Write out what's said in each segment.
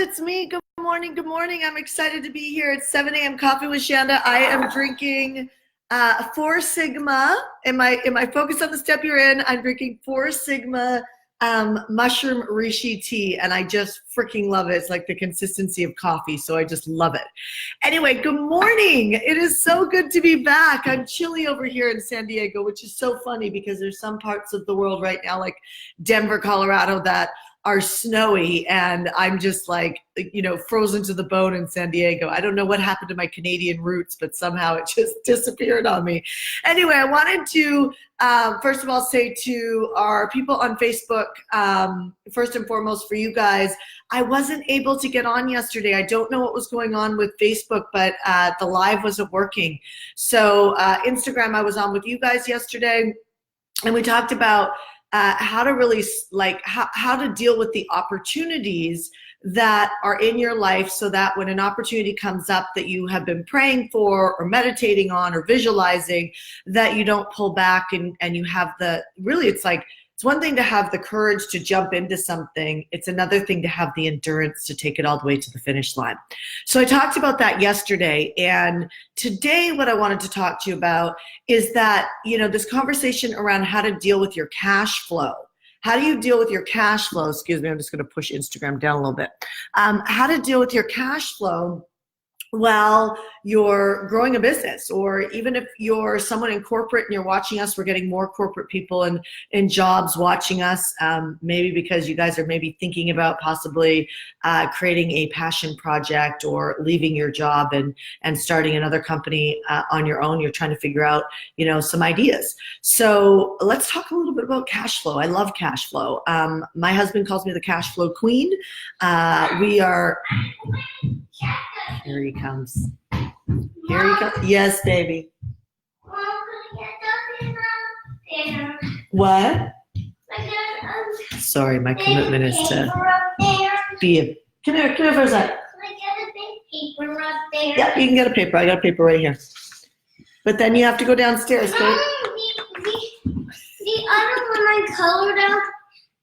it's me. Good morning. Good morning. I'm excited to be here. It's 7 a.m. Coffee with Shanda. I am drinking 4 Sigma. Am I focused on the step you're in? I'm drinking 4 Sigma mushroom reishi tea, and I just freaking love it. It's like the consistency of coffee, so I just love it. Anyway, good morning. It is so good to be back. I'm chilly over here in San Diego, which is so funny because there's some parts of the world right now, like Denver, Colorado, that are snowy, and I'm just like, frozen to the bone in San Diego. I don't know what happened to my Canadian roots, but somehow it just disappeared on me. Anyway, I wanted to first of all say to our people on Facebook, first and foremost for you guys, I wasn't able to get on yesterday. I don't know what was going on with Facebook, but the live wasn't working. So Instagram, I was on with you guys yesterday, and we talked about how to really how to deal with the opportunities that are in your life, so that when an opportunity comes up that you have been praying for or meditating on or visualizing, that you don't pull back and you have it's one thing to have the courage to jump into something. It's another thing to have the endurance to take it all the way to the finish line. So I talked about that yesterday, and today what I wanted to talk to you about is that, this conversation around how to deal with your cash flow. How do you deal with your cash flow? Excuse me, I'm just going to push Instagram down a little bit. How to deal with your cash flow while you're growing a business, or even if you're someone in corporate and you're watching us. We're getting more corporate people in jobs watching us, maybe because you guys are maybe thinking about possibly creating a passion project or leaving your job and starting another company on your own. You're trying to figure out, some ideas. So let's talk a little bit about cash flow. I love cash flow. My husband calls me the cash flow queen. We are... Here he comes. Here he comes. Yes, baby. What? Sorry, my commitment is to be a... Come here for a sec. Paper up there. Yep, you can get a paper. I got a paper right here. But then you have to go downstairs, okay? The other one I colored up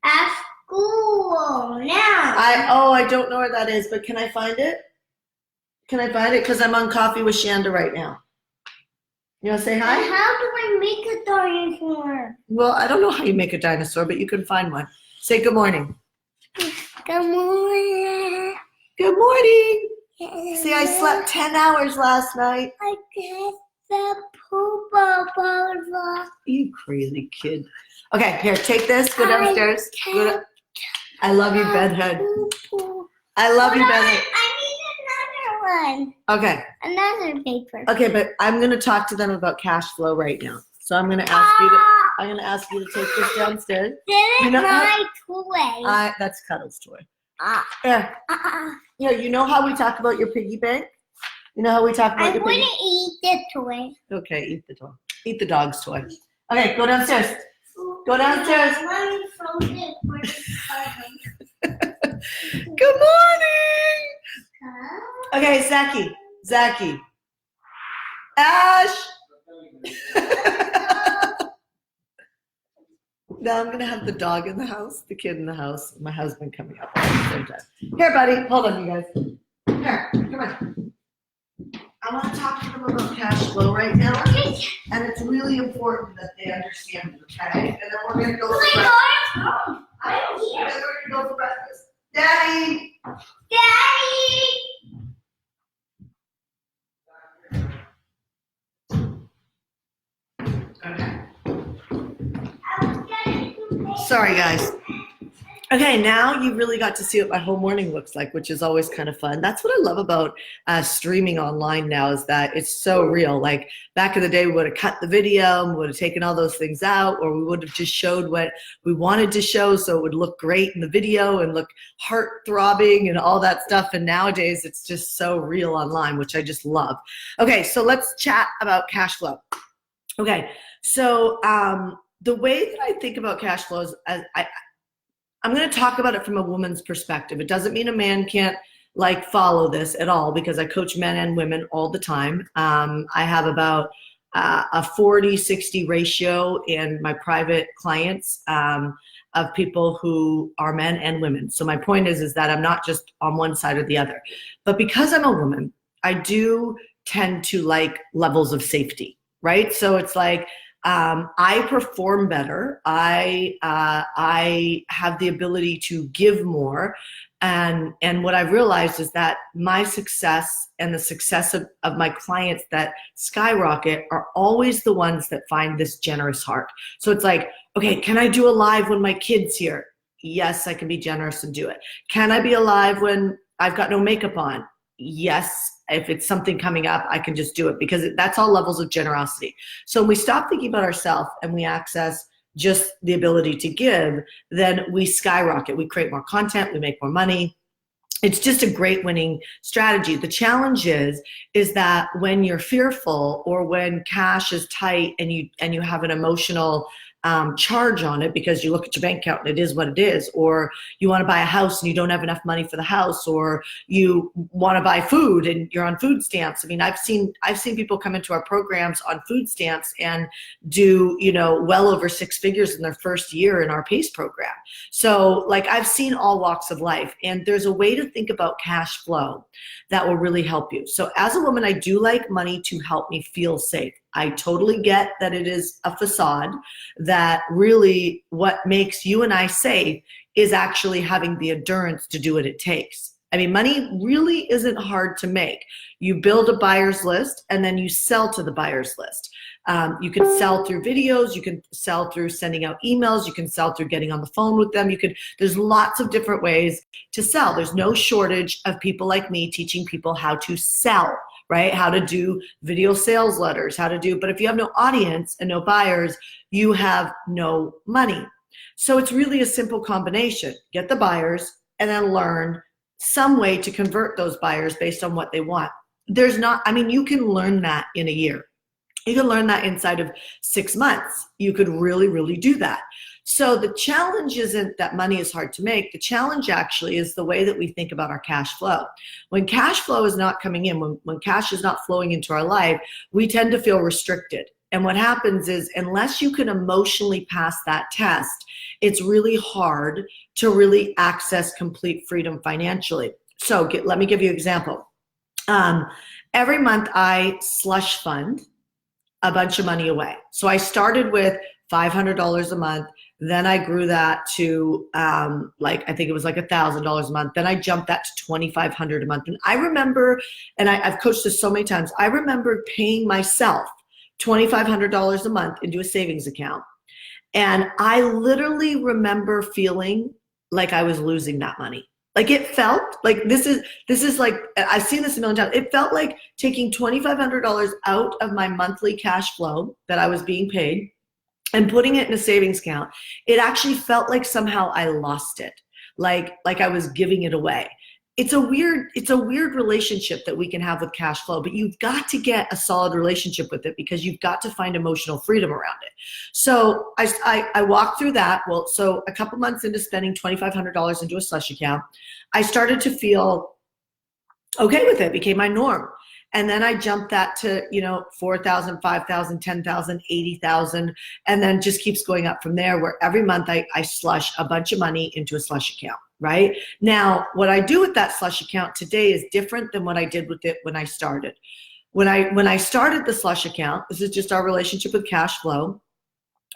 at school now. I don't know where that is, but can I find it? Can I find it? Because I'm on Coffee with Shanda right now. You want to say hi? And how do I make a dinosaur? Well, I don't know how you make a dinosaur, but you can find one. Say good morning. Good morning. Good morning. See, I slept 10 hours last night. I get the poop bubble. You crazy kid. Okay, here, take this. Go downstairs. I love you, bedhead. I love you, bedhead. One. Okay. Another paper. Okay, but I'm going to talk to them about cash flow right now. So I'm going to ask you to take this downstairs. This is my toy. That's Cuddle's toy. Here. Here, you know how we talk about your piggy bank? You know how we talk about your piggy bank? I'm going to eat the toy. Okay, eat the toy. Eat the dog's toy. Okay, go downstairs. Go downstairs. Good morning. Okay, Zachy. Ash. Now I'm going to have the dog in the house, the kid in the house, my husband coming up at the same time. Here, buddy. Hold on, you guys. Here, come on. I want to talk to them about cash flow right now. And it's really important that they understand it, okay? And then we're going to go for breakfast. I'm here. And then we're going to go for breakfast. Daddy! Okay. Sorry, guys. Okay, now you really got to see what my whole morning looks like, which is always kind of fun. That's what I love about streaming online now, is that it's so real. Like back in the day, we would have cut the video, we would have taken all those things out, or we would have just showed what we wanted to show so it would look great in the video and look heart-throbbing and all that stuff. And nowadays, it's just so real online, which I just love. Okay, so let's chat about cash flow. Okay, so the way that I think about cash flow is I'm going to talk about it from a woman's perspective. It doesn't mean a man can't follow this at all, because I coach men and women all the time. I have about a 40-60 ratio in my private clients. of people who are men and women. So my point is that I'm not just on one side or the other. But because I'm a woman, I do tend to like levels of safety, right? So it's like, I perform better. I have the ability to give more. And what I've realized is that my success and the success of my clients that skyrocket are always the ones that find this generous heart. So it's like, okay, can I do a live when my kid's here? Yes, I can be generous and do it. Can I be alive when I've got no makeup on? Yes, if it's something coming up, I can just do it, because that's all levels of generosity. So when we stop thinking about ourselves and we access just the ability to give, then we skyrocket. We create more content, we make more money. It's just a great winning strategy. The challenge is that when you're fearful, or when cash is tight and you have an emotional charge on it because you look at your bank account and it is what it is, or you want to buy a house and you don't have enough money for the house, or you want to buy food and you're on food stamps. I mean, I've seen people come into our programs on food stamps and do, well over 6 figures in their first year in our PACE program. So like, I've seen all walks of life, and there's a way to think about cash flow that will really help you. So as a woman, I do like money to help me feel safe. I totally get that it is a facade, that really what makes you and I safe is actually having the endurance to do what it takes. I mean, money really isn't hard to make. You build a buyer's list and then you sell to the buyer's list. You can sell through videos, you can sell through sending out emails, you can sell through getting on the phone with them. There's lots of different ways to sell. There's no shortage of people like me teaching people how to sell, right? How to do video sales letters, but if you have no audience and no buyers, you have no money. So it's really a simple combination. Get the buyers and then learn some way to convert those buyers based on what they want. You can learn that in a year. You can learn that inside of 6 months. You could really, really do that. So the challenge isn't that money is hard to make. The challenge actually is the way that we think about our cash flow. When cash flow is not coming in, when cash is not flowing into our life, we tend to feel restricted. And what happens is, unless you can emotionally pass that test, it's really hard to really access complete freedom financially. So let me give you an example. Every month I slush fund a bunch of money away. So I started with $500 a month. Then I grew that to I think it was like $1,000 a month. Then I jumped that to $2,500 a month. And I remember, and I've coached this so many times, I remember paying myself $2,500 a month into a savings account. And I literally remember feeling like I was losing that money. Like, it felt like this is like, I've seen this a million times. It felt like taking $2,500 out of my monthly cash flow that I was being paid and putting it in a savings account. It actually felt like somehow I lost it, like I was giving it away. It's a weird relationship that we can have with cash flow, but you've got to get a solid relationship with it, because you've got to find emotional freedom around it. So I walked through that. Well, so a couple months into spending $2,500 into a slush account, I started to feel okay with it. It became my norm. And then I jumped that to, 4,000, 5,000, 10,000, 80,000, and then just keeps going up from there, where every month I slush a bunch of money into a slush account, right? Now, what I do with that slush account today is different than what I did with it when I started. When I started the slush account, this is just our relationship with cash flow,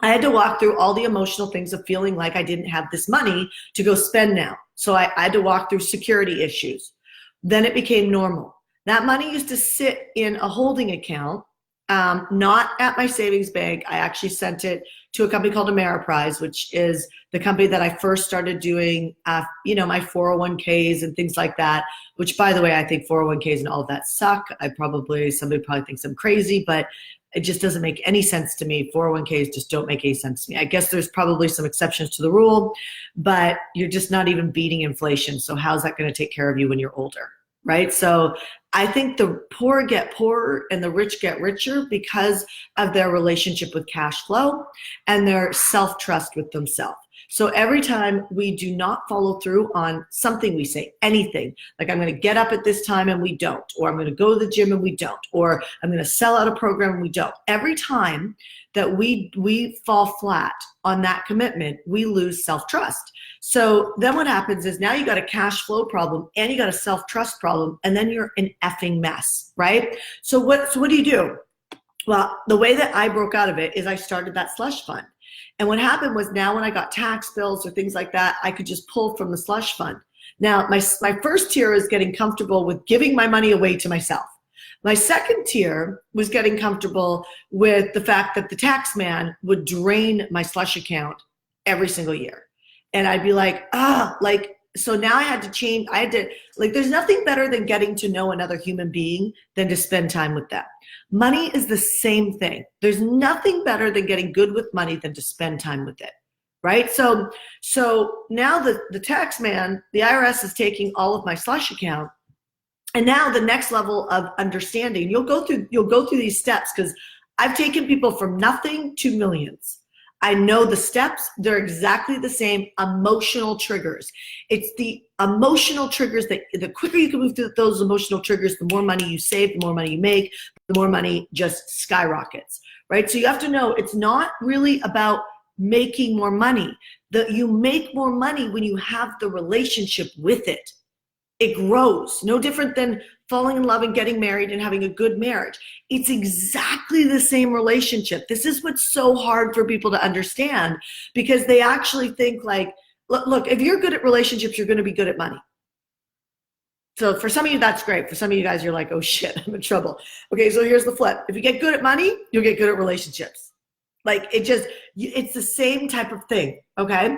I had to walk through all the emotional things of feeling like I didn't have this money to go spend now. So I had to walk through security issues. Then it became normal. That money used to sit in a holding account, not at my savings bank. I actually sent it to a company called Ameriprise, which is the company that I first started doing, my 401ks and things like that, which, by the way, I think 401ks and all of that suck. Somebody probably thinks I'm crazy, but it just doesn't make any sense to me. 401ks just don't make any sense to me. I guess there's probably some exceptions to the rule, but you're just not even beating inflation. So how's that going to take care of you when you're older? Right? So I think the poor get poorer and the rich get richer because of their relationship with cash flow and their self-trust with themselves. So every time we do not follow through on something we say, anything, like I'm going to get up at this time and we don't, or I'm going to go to the gym and we don't, or I'm going to sell out a program and we don't. Every time that we fall flat on that commitment, we lose self-trust. So then what happens is now you got a cash flow problem and you got a self-trust problem, and then you're an effing mess, right? So what do you do? Well, the way that I broke out of it is I started that slush fund. And what happened was now when I got tax bills or things like that, I could just pull from the slush fund. Now, my first tier is getting comfortable with giving my money away to myself. My second tier was getting comfortable with the fact that the tax man would drain my slush account every single year. And I'd be like, so now I had to change. There's nothing better than getting to know another human being than to spend time with them. Money is the same thing. There's nothing better than getting good with money than to spend time with it, right? So now the tax man, the IRS is taking all of my slush account. And now the next level of understanding, you'll go through these steps, because I've taken people from nothing to millions. I know the steps. They're exactly the same emotional triggers. It's the emotional triggers that the quicker you can move through those emotional triggers, the more money you save, the more money you make, the more money just skyrockets, right? So you have to know it's not really about making more money. You make more money when you have the relationship with it. It grows. No different than falling in love and getting married and having a good marriage. It's exactly the same relationship. This is what's so hard for people to understand, because they actually think like, look, if you're good at relationships, you're going to be good at money. So for some of you, that's great. For some of you guys, you're like, oh shit, I'm in trouble. Okay, so here's the flip. If you get good at money, you'll get good at relationships. Like it's the same type of thing, okay?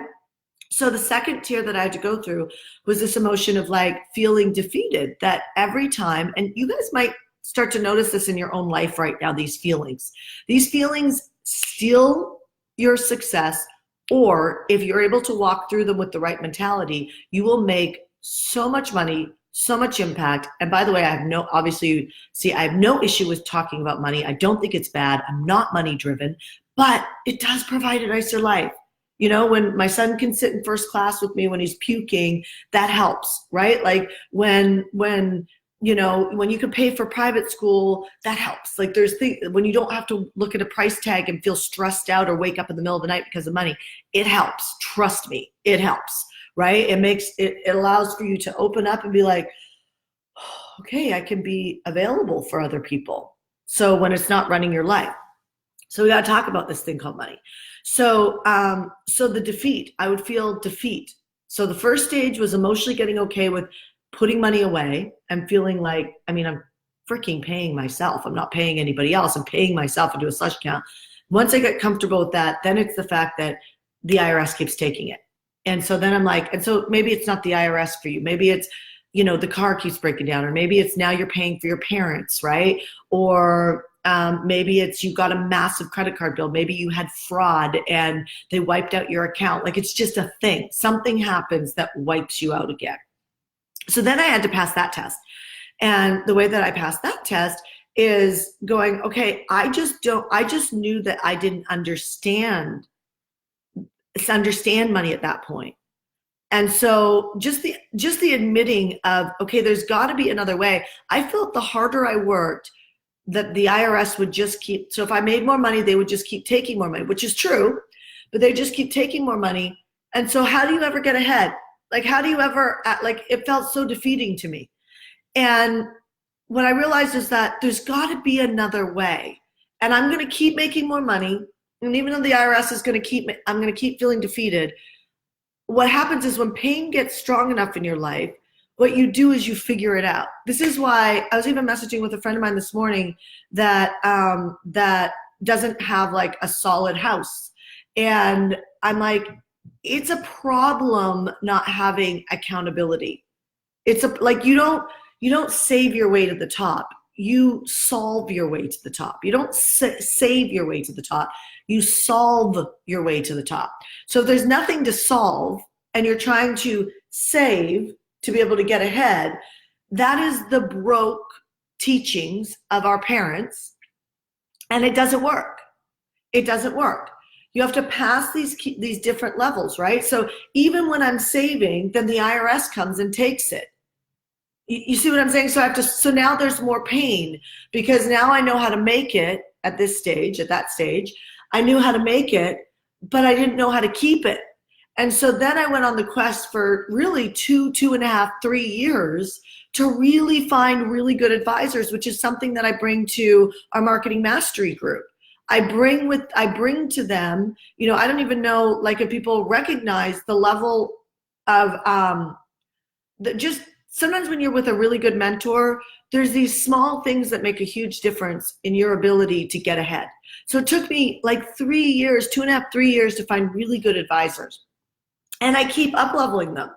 So the second tier that I had to go through was this emotion of like feeling defeated, that every time, and you guys might start to notice this in your own life right now, these feelings steal your success, or if you're able to walk through them with the right mentality, you will make so much money, so much impact. And by the way, I have no issue with talking about money. I don't think it's bad. I'm not money driven, but it does provide a nicer life. You know, when my son can sit in first class with me when he's puking, that helps, right? Like when you can pay for private school, that helps. Like when you don't have to look at a price tag and feel stressed out or wake up in the middle of the night because of money, it helps. Trust me, it helps, right? It allows for you to open up and be like, okay, I can be available for other people. So when it's not running your life. So we got to talk about this thing called money. So the defeat, I would feel defeat. So the first stage was emotionally getting okay with putting money away and feeling like, I'm freaking paying myself. I'm not paying anybody else. I'm paying myself into a slush account. Once I get comfortable with that, then it's the fact that the IRS keeps taking it. And so then I'm like, and so maybe it's not the IRS for you. Maybe it's, the car keeps breaking down, or maybe it's now you're paying for your parents, right? Or maybe it's you got a massive credit card bill. Maybe you had fraud and they wiped out your account. Like it's just a thing. Something happens that wipes you out again. So then I had to pass that test. And the way that I passed that test is going, okay, I just knew that I didn't understand money at that point. And so just the admitting of, okay, there's got to be another way. I felt the harder I worked, that the IRS would just keep, so if I made more money, they would just keep taking more money, which is true, but they just keep taking more money. And so how do you ever get ahead? Like, how do you ever, it felt so defeating to me. And what I realized is that there's got to be another way. And I'm going to keep making more money. And even though the IRS is going to I'm going to keep feeling defeated. What happens is when pain gets strong enough in your life, what you do is you figure it out. This is why I was even messaging with a friend of mine this morning that doesn't have like a solid house. And I'm like, it's a problem not having accountability. It's you don't save your way to the top. You solve your way to the top. You don't save your way to the top. You solve your way to the top. So if there's nothing to solve and you're trying to save to be able to get ahead, that is the broke teachings of our parents, and it doesn't work. It doesn't work. You have to pass these different levels, right? So even when I'm saving, then the IRS comes and takes it. You see what I'm saying? So now there's more pain, because now I know how to make it at that stage. I knew how to make it, but I didn't know how to keep it. And so then I went on the quest for really 2.5, 3 years to really find really good advisors, which is something that I bring to our marketing mastery group. I bring to them, I don't even know like if people recognize the level of just sometimes when you're with a really good mentor, there's these small things that make a huge difference in your ability to get ahead. So it took me like 3 years, 2.5, 3 years to find really good advisors. And I keep up leveling them,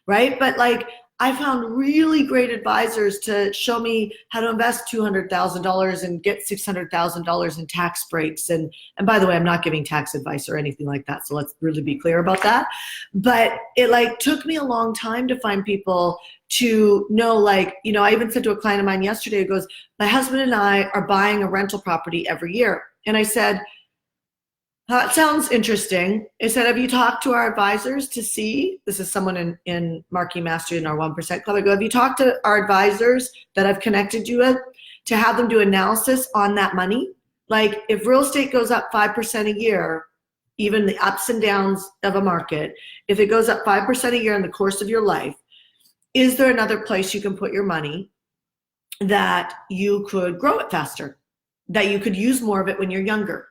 right? But like I found really great advisors to show me how to invest $200,000 and get $600,000 in tax breaks. And by the way, I'm not giving tax advice or anything like that. So let's really be clear about that. But it like took me a long time to find people to know, like, I even said to a client of mine yesterday, who goes, my husband and I are buying a rental property every year. And I said, it sounds interesting. I said, have you talked to our advisors to see? This is someone in Marketing Mastery in our 1% Club. I go, have you talked to our advisors that I've connected you with to have them do analysis on that money? Like if real estate goes up 5% a year, even the ups and downs of a market, if it goes up 5% a year in the course of your life, is there another place you can put your money that you could grow it faster, that you could use more of it when you're younger?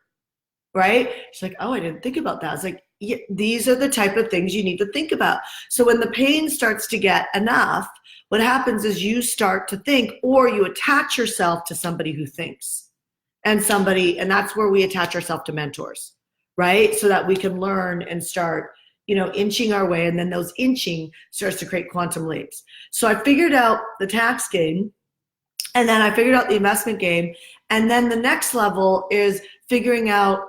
Right? She's like, oh, I didn't think about that. I was like, yeah, these are the type of things you need to think about. So when the pain starts to get enough, what happens is you start to think, or you attach yourself to somebody who thinks, and that's where we attach ourselves to mentors, right? So that we can learn and start, inching our way. And then those inching starts to create quantum leaps. So I figured out the tax game, and then I figured out the investment game. And then the next level is figuring out,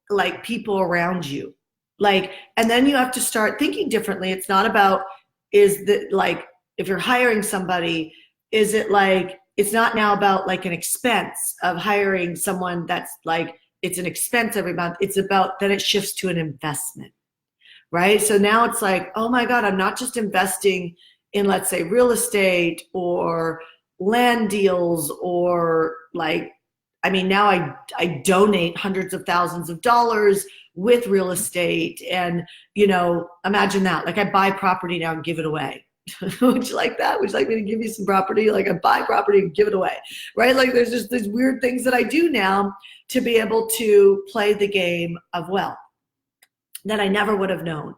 like people around you. Like, and then you have to start thinking differently. It's not about, is that like, if you're hiring somebody, is it like, it's not now about like an expense of hiring someone that's like, it's an expense every month. It's about, then it shifts to an investment, right? So now it's like, oh my God, I'm not just investing in, let's say, real estate or land deals or like, now I donate hundreds of thousands of dollars with real estate. And, imagine that. Like I buy property now and give it away. Would you like that? Would you like me to give you some property? Like I buy property and give it away, right? Like there's just these weird things that I do now to be able to play the game of wealth that I never would have known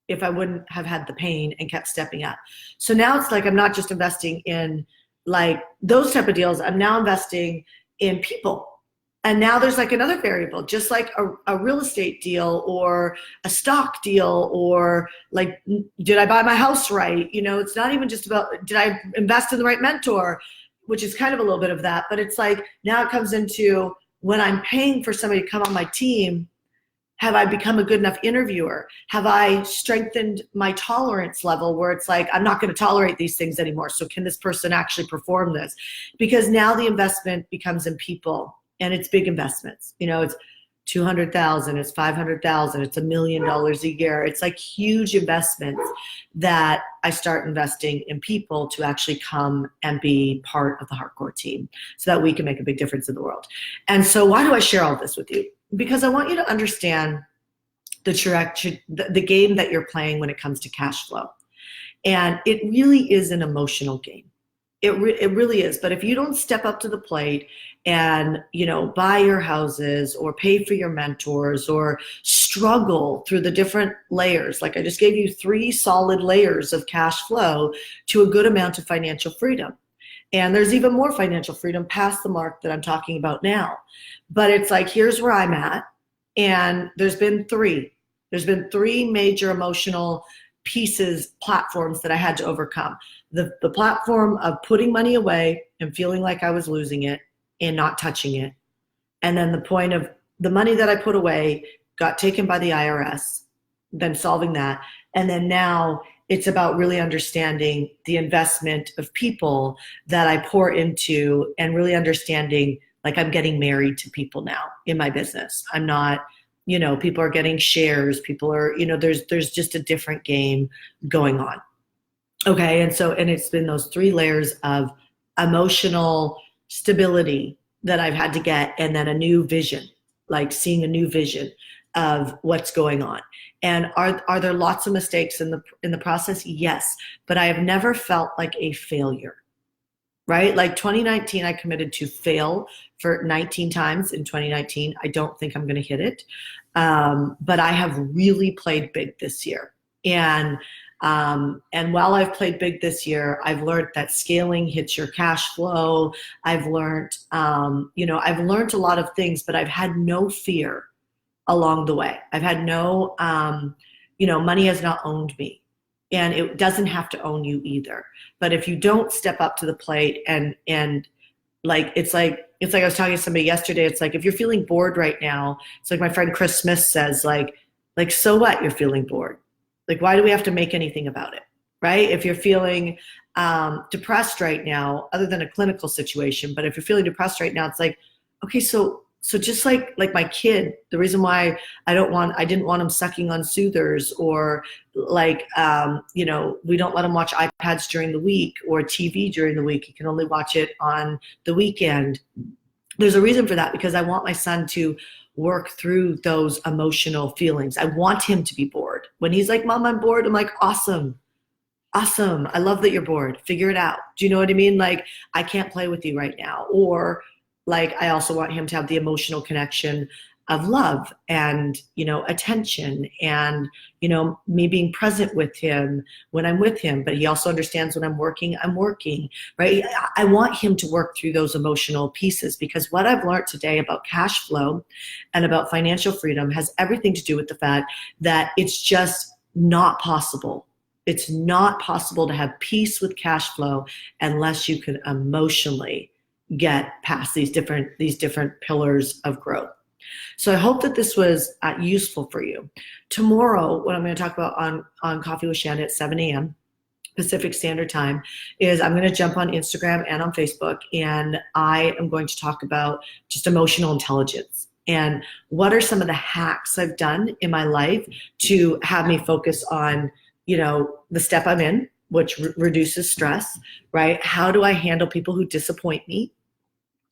if I wouldn't have had the pain and kept stepping up. So now it's like I'm not just investing in like those type of deals. I'm now investing in people. And now there's like another variable, just like a real estate deal or a stock deal, or like, did I buy my house right? It's not even just about, did I invest in the right mentor, which is kind of a little bit of that, but it's like, now it comes into when I'm paying for somebody to come on my team, have I become a good enough interviewer? Have I strengthened my tolerance level where it's like, I'm not going to tolerate these things anymore. So can this person actually perform this? Because now the investment becomes in people, and it's big investments. It's 200,000, it's 500,000, it's $1 million a year. It's like huge investments that I start investing in people to actually come and be part of the Heartcore team so that we can make a big difference in the world. And so why do I share all this with you? Because I want you to understand the game that you're playing when it comes to cash flow. And it really is an emotional game. It really is. But if you don't step up to the plate and, buy your houses or pay for your mentors or struggle through the different layers, like I just gave you 3 solid layers of cash flow to a good amount of financial freedom. And there's even more financial freedom past the mark that I'm talking about now. But it's like, here's where I'm at. And there's been 3 major emotional pieces, platforms that I had to overcome. The platform of putting money away and feeling like I was losing it and not touching it. And then the point of the money that I put away got taken by the IRS, then solving that. And then now it's about really understanding the investment of people that I pour into and really understanding, like I'm getting married to people now in my business. I'm not, people are getting shares, people are, there's just a different game going on. Okay. And it's been those 3 layers of emotional stability that I've had to get, and then a new vision, like seeing a new vision of what's going on. And are there lots of mistakes in the process? Yes, but I have never felt like a failure, right? Like 2019, I committed to fail for 19 times in 2019. I don't think I'm going to hit it. But I have really played big this year. And while I've played big this year, I've learned that scaling hits your cash flow. I've learned, I've learned a lot of things, but I've had no fear along the way. I've had no, money has not owned me, and it doesn't have to own you either. But if you don't step up to the plate and it's like I was talking to somebody yesterday. It's like, if you're feeling bored right now, it's like my friend Chris Smith says, like, so what, you're feeling bored? Like, why do we have to make anything about it, right? If you're feeling depressed right now, other than a clinical situation, but if you're feeling depressed right now, it's like, okay, so just like my kid, the reason why I didn't want him sucking on soothers, or like, we don't let him watch iPads during the week or TV during the week. He can only watch it on the weekend. There's a reason for that, because I want my son to work through those emotional feelings. I want him to be bored. When he's like, Mom, I'm bored, I'm like, awesome. I love that you're bored. Figure it out. Do you know what I mean? Like, I can't play with you right now. Or like, I also want him to have the emotional connection of love and, attention and, me being present with him when I'm with him. But he also understands when I'm working, right? I want him to work through those emotional pieces, because what I've learned today about cash flow and about financial freedom has everything to do with the fact that it's just not possible. It's not possible to have peace with cash flow unless you can emotionally get past these different pillars of growth. So I hope that this was useful for you. Tomorrow, what I'm going to talk about on Coffee with Shanda at 7 a.m. Pacific Standard Time is I'm going to jump on Instagram and on Facebook, and I am going to talk about just emotional intelligence and what are some of the hacks I've done in my life to have me focus on, the step I'm in, which reduces stress, right? How do I handle people who disappoint me?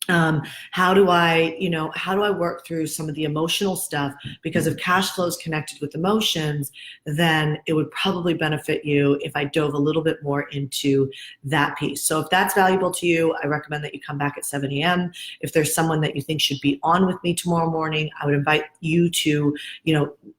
How do I work through some of the emotional stuff? Because if cash flow is connected with emotions, then it would probably benefit you if I dove a little bit more into that piece. So if that's valuable to you, I recommend that you come back at 7 a.m. If there's someone that you think should be on with me tomorrow morning, I would invite you to,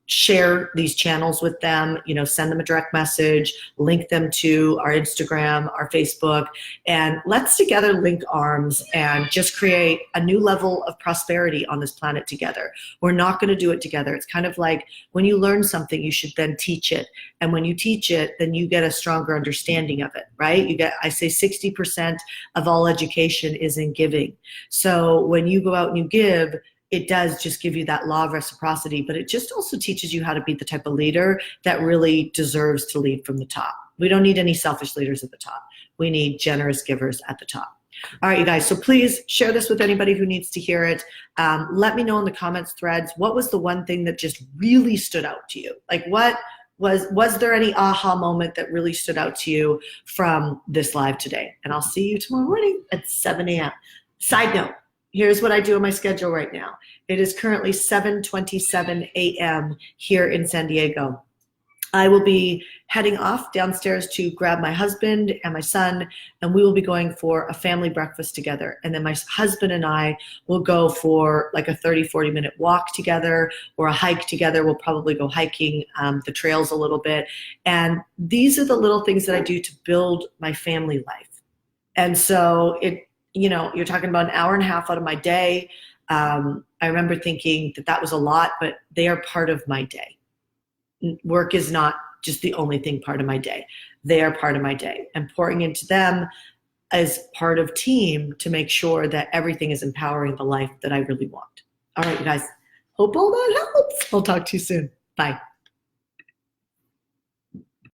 share these channels with them, send them a direct message, link them to our Instagram, our Facebook, and let's together link arms and just create a new level of prosperity on this planet together. We're not going to do it together. It's kind of like when you learn something, you should then teach it. And when you teach it, then you get a stronger understanding of it, right? I say 60% of all education is in giving. So when you go out and you give, it does just give you that law of reciprocity, but it just also teaches you how to be the type of leader that really deserves to lead from the top. We don't need any selfish leaders at the top. We need generous givers at the top. All right, you guys, so please share this with anybody who needs to hear it. Let me know in the comments threads, what was the one thing that just really stood out to you? Like, what was there any aha moment that really stood out to you from this live today? And I'll see you tomorrow morning at 7 a.m. Side note, here's what I do on my schedule right now. It is currently 7:27 a.m. here in San Diego. I will be heading off downstairs to grab my husband and my son, and we will be going for a family breakfast together. And then my husband and I will go for like a 30-40 minute walk together or a hike together. We'll probably go hiking the trails a little bit. And these are the little things that I do to build my family life. And so you're talking about an hour and a half out of my day. I remember thinking that was a lot, but they are part of my day. Work is not just the only thing part of my day. They are part of my day, and pouring into them as part of team to make sure that everything is empowering the life that I really want. All right, you guys, hope all that helps. I'll talk to you soon. Bye.